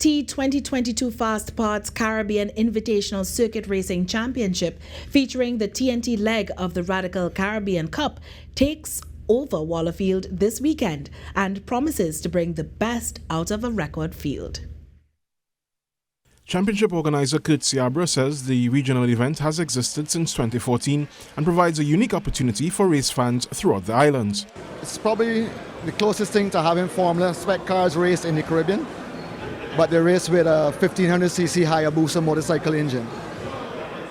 T2022 Fast Parts Caribbean Invitational Circuit Racing Championship, featuring the TNT leg of the Radical Caribbean Cup, takes over Wallerfield this weekend and promises to bring the best out of a record field. Championship organizer Kurt Ciabra says the regional event has existed since 2014 and provides a unique opportunity for race fans throughout the islands. It's probably the closest thing to having Formula spec cars race in the Caribbean, but they race with a 1500cc Hayabusa motorcycle engine.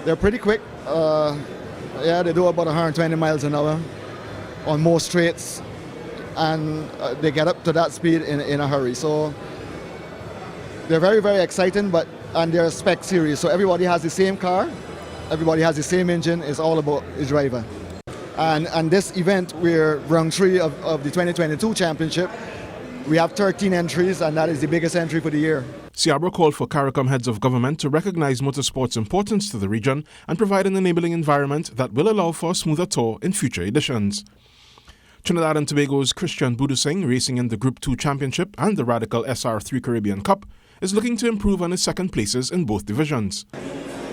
They're pretty quick. They do about 120 miles an hour on most straights, and they get up to that speed in a hurry. So they're very, very exciting, and they're a spec series. So everybody has the same car, everybody has the same engine. It's all about the driver. And this event, we're round 3 of the 2022 championship. We have 13 entries, and that is the biggest entry for the year. Ciabra called for CARICOM heads of government to recognize motorsport's importance to the region and provide an enabling environment that will allow for a smoother tour in future editions. Trinidad and Tobago's Christian Budusing, racing in the Group 2 Championship and the Radical SR3 Caribbean Cup, is looking to improve on his second places in both divisions.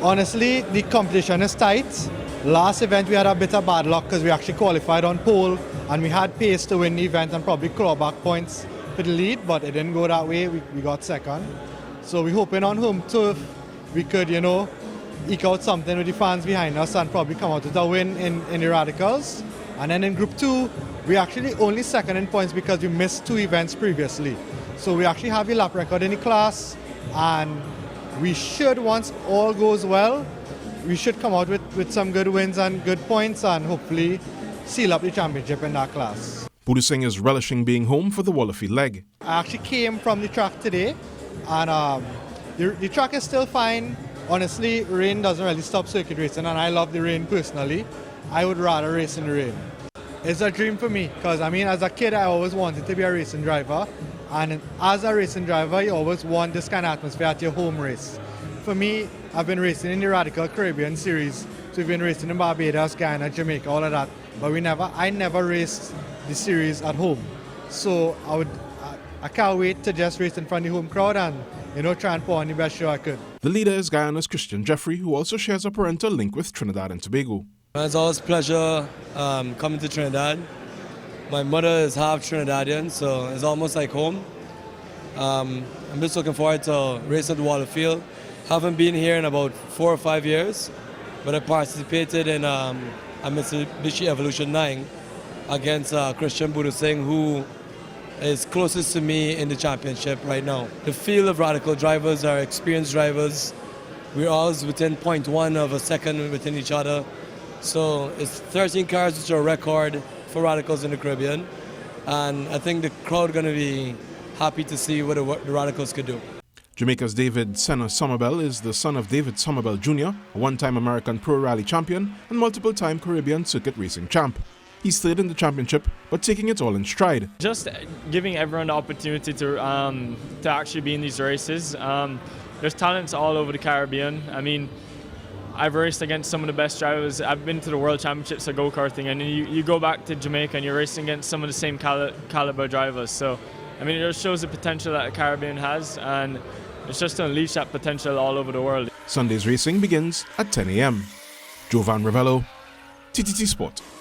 Honestly, the competition is tight. Last event we had a bit of bad luck because we actually qualified on pole and we had pace to win the event and probably claw back points for the lead, but it didn't go that way. We got second. So we're hoping on home turf we could, eke out something with the fans behind us and probably come out with a win in the Radicals. And then in Group 2, we actually only second in points because we missed 2 events previously. So we actually have a lap record in the class, and we should, once all goes well, we should come out with some good wins and good points and hopefully seal up the championship in that class. Budusing is relishing being home for the Wallerfield leg. I actually came from the track today, and the track is still fine. Honestly, rain doesn't really stop circuit racing, and I love the rain personally. I would rather race in the rain. It's a dream for me because, as a kid, I always wanted to be a racing driver. And as a racing driver, you always want this kind of atmosphere at your home race. For me, I've been racing in the Radical Caribbean Series. So we've been racing in Barbados, Guyana, Jamaica, all of that. But I never raced the series at home. So I can't wait to just race in front of the home crowd and try and put on the best show I could. The leader is Guyana's Christian Jeffrey, who also shares a parental link with Trinidad and Tobago. It's always a pleasure coming to Trinidad. My mother is half Trinidadian, so it's almost like home. I'm just looking forward to racing at Wallerfield. Haven't been here in about 4 or 5 years, but I participated in a Mitsubishi Evolution 9 against Christian Budusing, who is closest to me in the championship right now. The field of Radical drivers are experienced drivers. We're always within 0.1 of a second within each other. So it's 13 cars, which are a record for Radicals in the Caribbean, and I think the crowd going to be happy to see what the Radicals could do. Jamaica's David Senna Somerville is the son of David Somerville Jr., a one-time American Pro Rally champion and multiple-time Caribbean circuit racing champ. He's third in the championship, but taking it all in stride. Just giving everyone the opportunity to actually be in these races. There's talents all over the Caribbean. I've raced against some of the best drivers. I've been to the World Championships of go-karting, and you go back to Jamaica and you're racing against some of the same caliber drivers. So, it just shows the potential that the Caribbean has, and it's just to unleash that potential all over the world. Sunday's racing begins at 10 a.m. Jovan Ravello, TTT Sport.